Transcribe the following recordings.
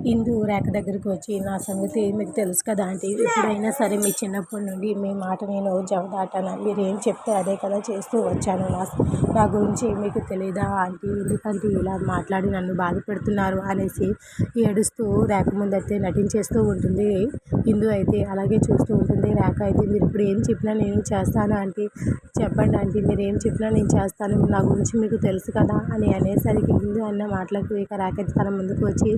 ఇందు రేఖ దగ్గరికి వచ్చి, నా సంగతి మీకు తెలుసు కదా ఆంటీ, ఎప్పుడైనా సరే మీ చిన్నప్పటి నుండి మీ మాట నేను జవదాటాను, మీరు ఏం చెప్తే అదే కదా చేస్తూ వచ్చాను. నా గురించి మీకు తెలీదా ఆంటీ, ఎందుకంటే ఇలా మాట్లాడి నన్ను బాధ పెడుతున్నారు అనేసి ఏడుస్తూ రేఖ ముందైతే నటించేస్తూ ఉంటుంది. ఇందు అయితే అలాగే చూస్తూ ఉంటుంది. రేఖ అయితే, మీరు ఇప్పుడు ఏం చెప్పినా నేను చేస్తాను ఆంటీ, చెప్పండి ఆంటీ, మీరు ఏం చెప్పినా నేను చేస్తాను, నా గురించి మీకు తెలుసు కదా అని అనేసరికి ఇందు అన్న మాటలకు ఇక రేఖ అయితే తన ముందుకు వచ్చి,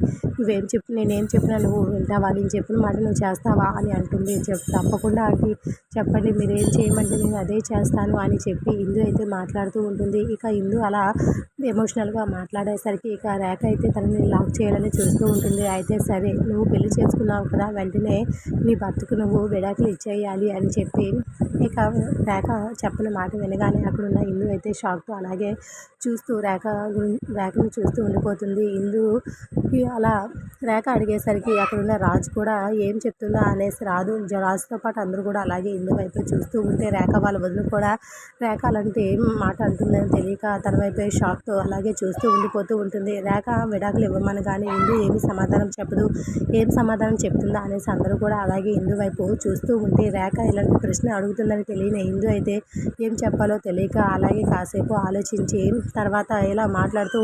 నేనేం చెప్పినా నువ్వు వింటావా, నేను చెప్పిన మాట నువ్వు చేస్తావా అని అంటుంది. తప్పకుండా ఆంటీ, చెప్పండి, మీరు ఏం చేయమంటే నేను అదే చేస్తాను అని చెప్పి ఇందు అయితే మాట్లాడుతూ ఉంటుంది. ఇక ఇందు అలా ఎమోషనల్గా మాట్లాడేసరికి ఇక రేఖ అయితే తనని లాక్ చేయాలని చూస్తూ ఉంటుంది. అయితే సరే, నువ్వు పెళ్లి చేసుకున్నావు కదా, వెంటనే నీ భర్తకు నువ్వు విడాకులు ఇచ్చేయాలి అని చెప్పి ఇక రేఖ చెప్పిన మాట వినగానే అక్కడున్న ఇందు అయితే షాక్తో అలాగే చూస్తూ రేఖను చూస్తూ ఉండిపోతుంది. ఇందు అలా రేఖ అడిగేసరికి అక్కడున్న రాజు కూడా ఏం చెప్తుందో అనేసి రాజుతో పాటు అందరూ కూడా అలాగే ఇందు వైపు చూస్తూ ఉంటే రేఖ వాళ్ళ వదిన కూడా రేఖ అలాంటి ఏం మాట అంటుందని తెలియక తన వైపే షాక్తో అలాగే చూస్తూ ఉండిపోతూ ఉంటుంది. రేఖ విడాకులు ఇవ్వమని కానీ ఇందు ఏమి సమాధానం చెప్పదు, ఏం సమాధానం చెప్తుందా అనేసి అందరూ కూడా అలాగే ఇందు వైపు చూస్తూ ఉంటే రేఖ ఇలాంటి ప్రశ్న అడుగుతుందని తెలియని ఇందు అయితే ఏం చెప్పాలో తెలియక అలాగే కాసేపు ఆలోచించి తర్వాత ఇలా మాట్లాడుతూ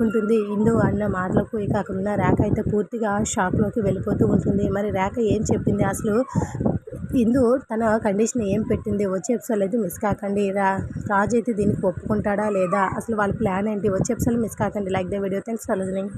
ఉంటుంది. ఇందు అన్న మాటలకు ఇక అక్కడున్న రేఖ అయితే పూర్తిగా షాక్లోకి వెళ్ళిపోతూ ఉంటుంది. మరి రేఖ ఏం చెప్పింది అసలు, ఇందు తన కండిషన్ ఏం పెట్టింది, వచ్చే ఎపిసోడ్లో అయితే మిస్ కాకండి. రాజు అయితే దీనికి ఒప్పుకుంటాడా లేదా, అసలు వాళ్ళ ప్లాన్ ఏంటి, వచ్చే ఎపిసోడ్లో మిస్ కాకండి. Like the video, thanks for listening.